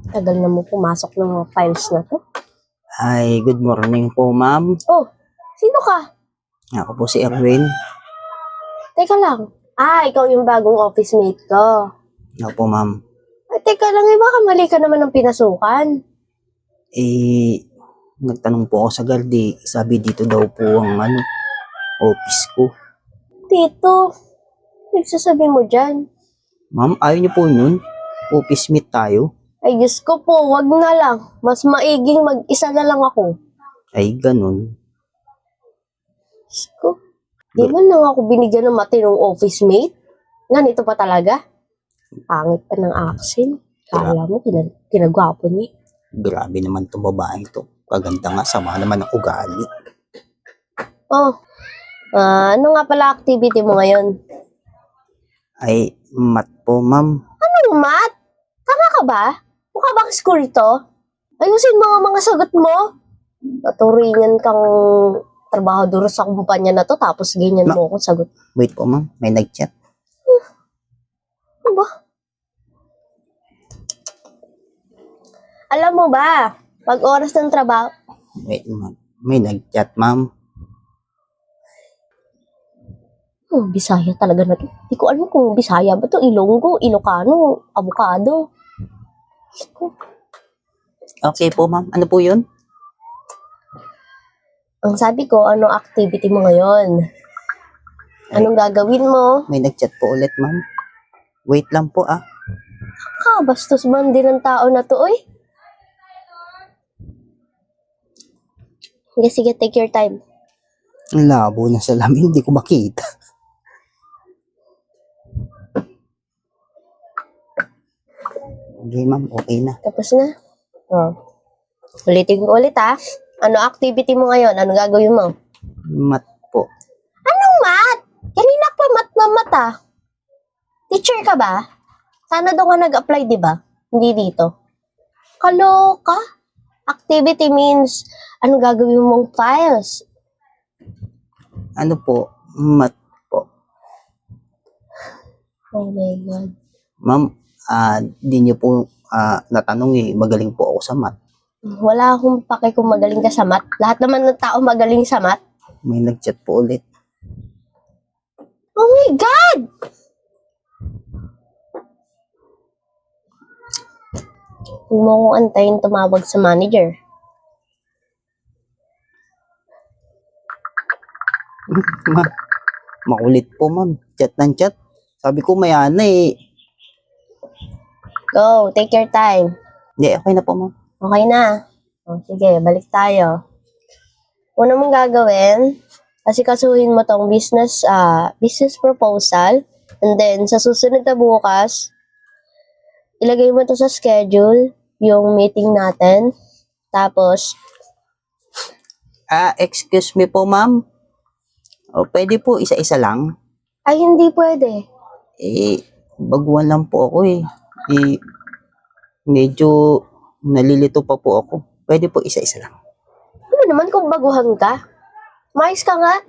Tagal na mo pumasok ng mga files na to. Ay, good morning po, ma'am. Oh, sino ka? Ako po si Erwin. Teka lang. Ikaw yung bagong office mate ko. Ako po, ma'am. Ay, teka lang, baka mali ka naman ng pinasukan. Nagtanong po ako sa Galdi. Sabi dito daw po ang office ko. Tito, nagsasabi mo dyan. Ma'am, ayaw niyo po yun? Office meet tayo? Ay, Diyos ko po, wag na lang. Mas maiging mag-isa na lang ako. Ay, ganun. Diyos ko, di man lang ako binigyan ng matinong office mate. Ganito pa talaga. Pangit pa ng accent. Kala mo, kinagwapo niya. Grabe naman itong babae ito. Kaganda nga, sama naman ang ugali. Oh, ano nga pala activity mo ngayon? Ay, mat po, ma'am. Anong mat? Tama ka ba? Mukha bang school to? Ayusin mo ang mga sagot mo. Naturingan kang trabahador sa kumpanya na to, tapos ganyan mo akong sagot. Wait po, ma'am. May nag-chat. Ano ba? Alam mo ba, pag oras ng trabaho, Wait, ma'am. May nag-chat, ma'am. Bisaya talaga na to. Di ko alam kung Bisaya ba to, Ilonggo, Ilocano, Avocado. Okay po, ma'am. Ano po yun? Ang sabi ko, ano activity mo ngayon? Anong gagawin mo? May nag-chat po ulit, ma'am. Wait lang po, Bastos man din ng tao na to, oy. Sige, take your time. Ang labo na sa lamin. Hindi ko makita. Okay, ma'am. Okay na. Tapos na. Ulitin ko ulit, ha. Ano activity mo ngayon? Ano gagawin mo? Mat po. Anong mat? Kanina pa mat na mata. Teacher ka ba? Sana doon ka nag-apply, di ba? Hindi dito. Kaloka? Activity means, ano gagawin mong files? Ano po? Mat po. Oh my God. Ma'am, di niyo po natanong magaling po ako sa mat. Wala akong pake kung magaling ka sa mat. Lahat naman ng tao magaling sa mat. May nag-chat po ulit. Oh my God! Huwag mo akong antayin tumawag sa manager. Ma'am, makulit po, ma'am. Chat ng chat. Sabi ko mayana Go, take your time. Hindi, okay na po, ma'am. Okay na. Sige, balik tayo. Una mong gagawin, asikasuhin mo tong business proposal. And then, sa susunod na bukas, ilagay mo to sa schedule, yung meeting natin. Tapos, Excuse me po, ma'am. Pwede po isa-isa lang. ay hindi pwede. Baguhan lang po ako medyo nalilito pa po ako. Pwede po isa-isa lang. Ano naman kung baguhan ka? Mais ka nga.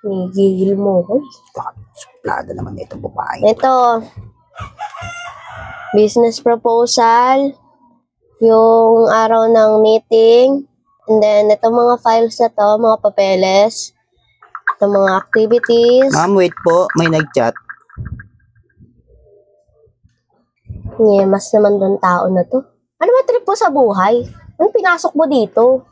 Nigigil mo ko. Suplada naman itong babae. Ito, business proposal, yung araw ng meeting, and then itong mga files na to, mga papeles, itong mga activities. Ma'am, wait po. May nag-chat. Nyemas naman doon tao na to. Ano ba trip mo sa buhay? Ano pinasok mo dito?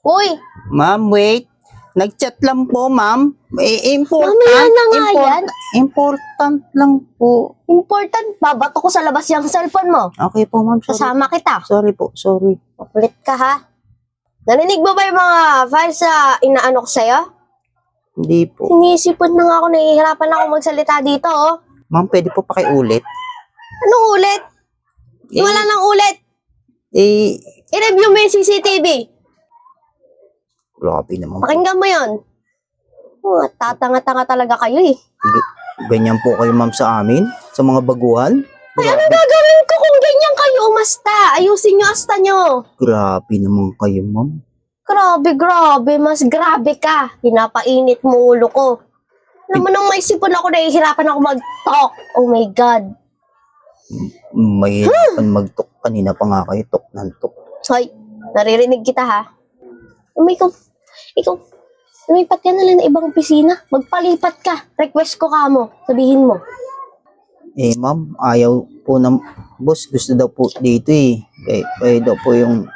Uy! Ma'am, wait. Nag-chat lang po, ma'am. Mamaya na nga yan. Important lang po. Important, babato ko sa labas yung cellphone mo. Okay po, ma'am. Sorry. Kasama kita. Sorry po. Sorry. Makulit ka, ha? Narinig mo ba yung mga files na inaano ko sa'yo? Hindi po. Sinisipon na nga ako, nahihirapan ako magsalita dito, oh. Ma'am, pwede po pakiulit. Anong ulit? Wala nang ulit. I-review mo yung CCTV. Grabe naman po. Pakinggan mo yun. Tatanga-tanga talaga kayo, eh. Ganyan po kayo, ma'am, sa amin? Sa mga baguhan? Ay, ano gagawin ko kung ganyan kayo? Umasta. Ayusin nyo asta nyo. Grabe naman kayo, ma'am. Grabe. Mas grabe ka. Pinapainit mo ulo ko. Alam mo, nung may sipon ako, nahihirapan ako mag-talk. Oh my God. Mahirapan mag-tok. Kanina pa nga kayo, tok ng tok. Hoy, naririnig kita ha. Ikaw, lumipat ka na lang ng ibang opisina. Magpalipat ka. Request ko ka mo. Sabihin mo. Eh, ma'am, ayaw po ng boss. Gusto daw po dito eh. Kayo daw po yung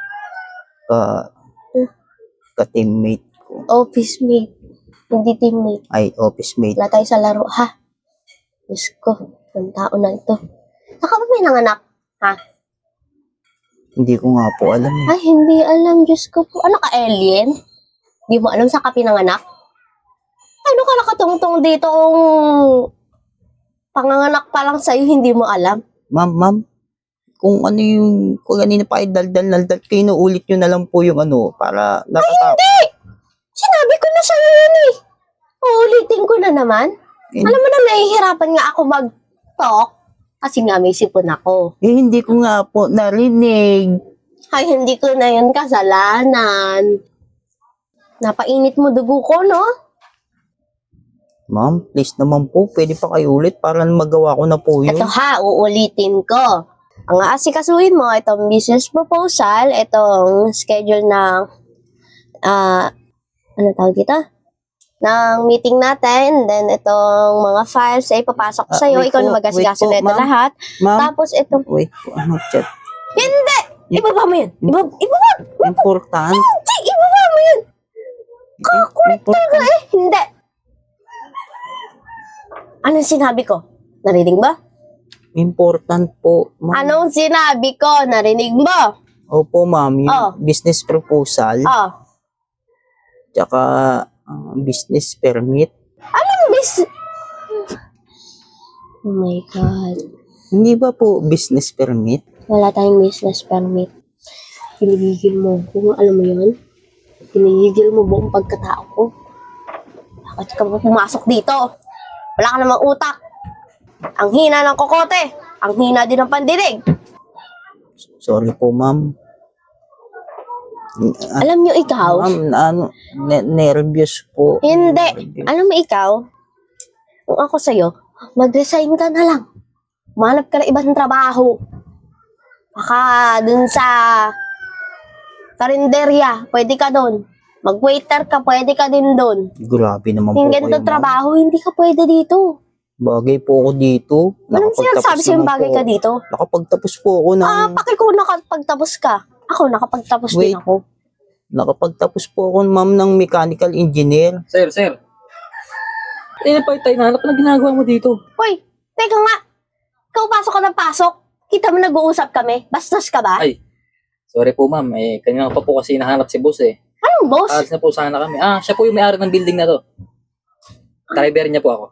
ka-teammate ko. Office mate. Hindi teammate. Ay, office mate. Wala tayo sa laro, ha? Diyos ko, ang tao na ito. Saka ba may nanganak? Ha? Hindi ko nga po alam eh. Ay, hindi alam. Diyos ko po. Ano ka, alien? Hindi mo alam sa ka pinanganak? Ano ka nakatungtong dito kung panganganak pa lang sa'yo, hindi mo alam? Ma'am, kung ano yung, kung kanina pa kayo daldal, kayo naulit nyo na lang po yung ano, para nakatapos. Hindi! Sinabi ko na sa'yo yun eh. Uulitin ko na naman. Alam mo na, nahihirapan nga ako mag-talk kasi nga may sipon ako. Eh, hindi ko nga po narinig. Ay, hindi ko na yun kasalanan. Napainit mo dugo ko, no? Ma'am, please naman po, pwede pa kayo ulit para magawa ko na po yun. Ito ha, uulitin ko. Ang aasikasuhin mo, itong business proposal, itong schedule ng, ano tawag dito? Ng meeting natin, then itong mga files ay papasok sa'yo. Wait Ikaw po, na mag-asikaso wait po, na ito ma'am. lahat. Ma'am, Tapos itong, wait po, ano chat? hindi! Ibaba mo yun! Ibaba! Important. Hindi! Ibaba mo yun! Kakulit talaga eh! Hindi! Anong sinabi ko? Narinig ba? Important po, ma'am. Anong sinabi ko? Narinig mo? Opo, ma'am, yung Oh. business proposal, Oh. tsaka business permit. Oh my God. Hindi ba po business permit? Wala tayong business permit. Pinigigil mo. Kung alam mo yun, pinigigil mo buong pagkatao ko. Bakit ka ba pumasok dito? Wala ka namang utak. Ang hina ng kokote. Ang hina din ng pandinig. Sorry po, ma'am. Alam nyo ikaw? Ma'am, nervous po. Hindi. Alam mo ikaw? Kung ako sa'yo, mag-resign ka na lang. Manap ka na ibang trabaho. Baka dun sa karinderya, pwede ka dun. Mag-waiter ka, pwede ka din dun. Grabe naman po Yung kayo, ganito ma'am. trabaho, hindi ka pwede dito. Bagay po ako dito. Anong sinasabi sa'yo naman bagay po. ka dito? Nakapagtapos po ako ng... Paki ko nakapagtapos ka. Ako, nakapagtapos din Wait. ako. Nakapagtapos po ako, ma'am, ng mechanical engineer. Sir. Ano pa tayo nahanap na ginagawa mo dito? Hoy, teka nga. Ikaw pasok ka ng pasok. Kita mo nag-uusap kami. Bastos ka ba? Ay, sorry po ma'am. Kanina pa po kasi nahanap si boss eh. Anong boss? Alis na po sana kami. Siya po yung may-ari ng building na to. Driver niya po ako.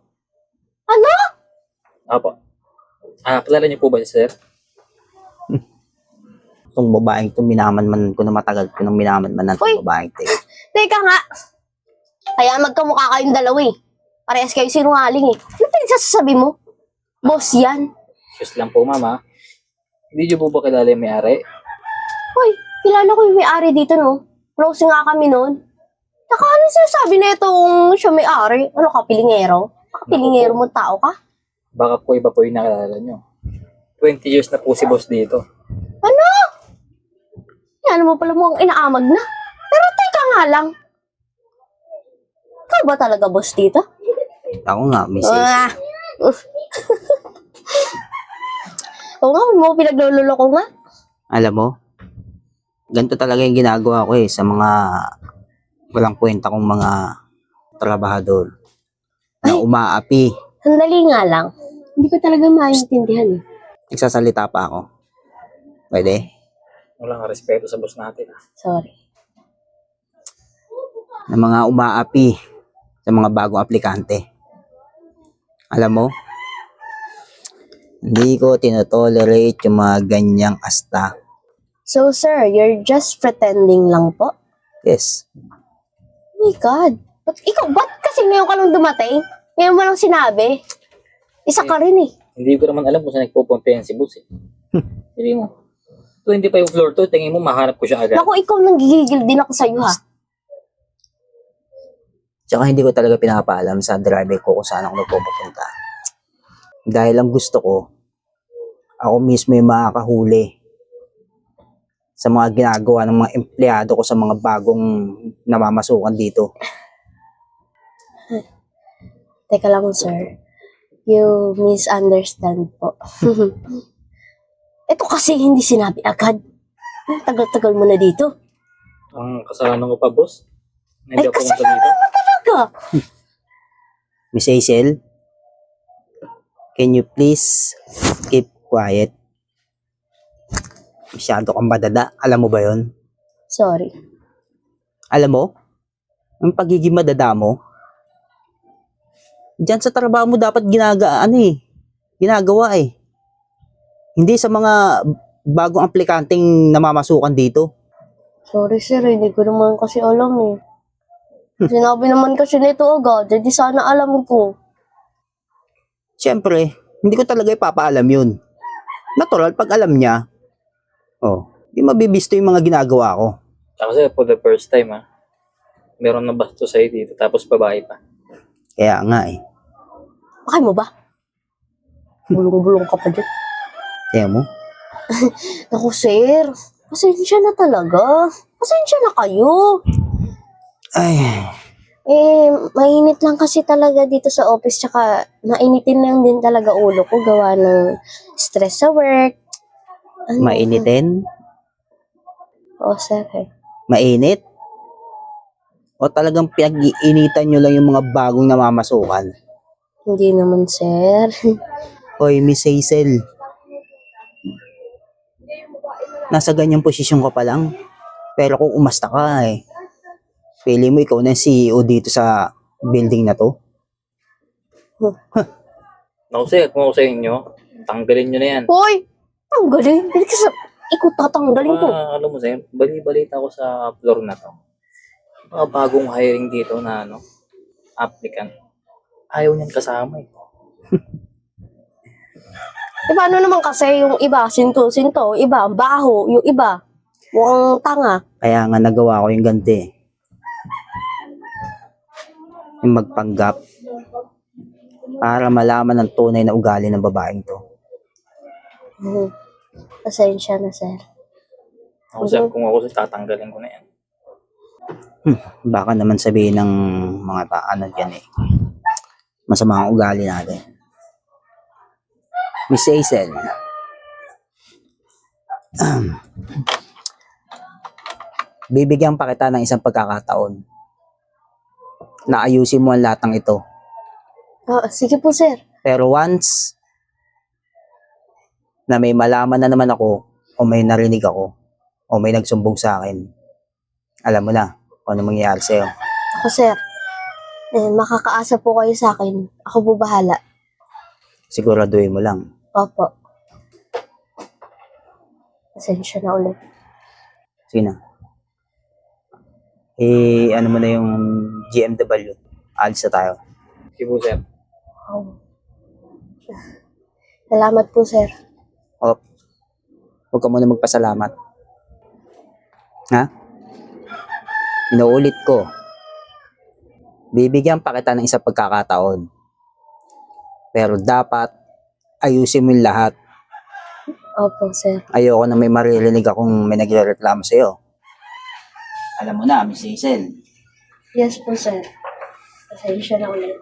Ano? Apo. Kilala niyo po ba siya, sir? Itong babaeng itong minamanmanan ko na matagal ko nang minamanmanan Uy. itong babaeng ito. Teka nga. Kaya magkamukha kayong dalawa eh. Parehas kayo sinungaling eh. Ano pinagsasabi mo? Boss yan. Just lang po ma'am ha. Hindi niyo po ba kilala yung may-ari? Hoy, kilala ko yung may-ari dito no. Close nga kami noon. Saka ano sinasabi na itong siya may-ari? Ano ka, pilingero? Baka pilingero mo tao ka? Baka po iba po yung nakilala niyo. 20 years na po si boss dito. Ano? Yan mo pala mo ang inaamag na. Pero teka nga lang. Ikaw ba talaga boss dito? Ako nga, misis. Oo nga, mo pinaglulolo ko nga. Alam mo, ganito talaga yung ginagawa ko sa mga walang kwenta kong mga trabahador na umaapi. Sandali nga lang. Hindi ko talaga maintindihan eh. Nagsasalita pa ako. Pwede? Wala nga respeto sa boss natin. Sorry. Na mga umaapi sa mga bagong aplikante. Alam mo, hindi ko tinotolerate yung mga ganyang asta. So sir, you're just pretending lang po? Yes. Oh my God. Ba't kasi ngayon ka lang dumating? Ngayon mo lang sinabi? Isa ka rin eh. Hindi ko naman alam kung saan nagpupunta yan si boss eh. Sabi mo, 20 pa yung floor to, tingin mo mahanap ko siya agad. Naku, ikaw nang gigigil din ako sa'yo ha. Tsaka hindi ko talaga pinapaalam sa driver ko kung saan ako nagpupunta. Dahil ang gusto ko, ako mismo yung makakahuli sa mga ginagawa ng mga empleyado ko sa mga bagong namamasukan dito. Teka lang, sir. You misunderstand po. Ito kasi hindi sinabi agad. Ang tagal-tagal mo na dito. Ang kasalanan ko pa, boss. Hindi Ay, ako pumunta kasalanan dito. mo talaga. Miss Hazel, can you please keep quiet? Masyado kang madada. Alam mo ba yon? Sorry. Alam mo, ang pagiging madada mo, diyan sa trabaho mo dapat ginagawa eh. Hindi sa mga bagong aplikanteng namamasukan dito. Sorry, sir. Hindi ko naman kasi alam eh. Sinabi naman kasi nito agad. Hindi sana alam ko. Siyempre, hindi ko talaga ipapaalam yun. Natural, pag alam niya, di mabibisto yung mga ginagawa ko. Kasi for the first time, meron na basto sa'yo dito, tapos babae pa. Kaya nga eh. Bakit mo ba? Bulong-bulong ka pa dyan. Kaya mo? Naku, sir. Pasensya na talaga. Pasensya na kayo. Ay, Mainit lang kasi talaga dito sa office. Tsaka, mainitin lang din talaga ulo ko. Gawa ng stress sa work. mainitin? Oo, sir. Mainit? O talagang pinag-iinitan nyo lang yung mga bagong namamasukan? Hindi naman, sir. Hoy, Miss Hazel. Nasa ganyang posisyon ka pa lang. Pero kung umasta ka pili mo ikaw na CEO dito sa building na to. Naku, sir, kung ako sa inyo, tanggalin nyo na yan. Hoy! Ang galing. Hindi kasi ikot tatanggalin ko. Alam mo, sir, bali-balita ko sa floor na to. Mga bagong hiring dito na applicant. Ayaw niyan kasama eh. Paano naman kasi yung iba, sinto, iba, ang baho, yung iba, mukhang tanga. Kaya nga nagawa ko yung ganti. Yung magpanggap. Para malaman ang tunay na ugali ng babaeng to. Pasensya na, sir. Ako, sir, kung ako tatanggalin ko na yan. Baka naman sabihin ng mga dyan masama ang ugali natin. Miss Hazel. Bibigyan pa kita ng isang pagkakataon na ayusin mo ang lahat ng ito. Sige po, sir. Pero once na may malaman na naman ako o may narinig ako o may nagsumbong sa akin, alam mo na kung ano mangyayari sa'yo. Ako, sir. Makakaasa po kayo sa akin. Ako po bahala. Siguraduhin mo lang. Opo. Pasensya na ulit. Sige na. Ano mo na yung GMW. Alis na tayo. Sige po, sir. Oh. Salamat po, sir. Huwag ka muna magpasalamat. Ha? Inuulit ko. Bibigyan pa kita ng isang pagkakataon. Pero dapat ayusin mo yung lahat. Opo, sir. Ayoko na may maririnig akong may nagrereklamo sa'yo. Alam mo na, Miss Hazel. Yes po, sir. Pasensya na ulit.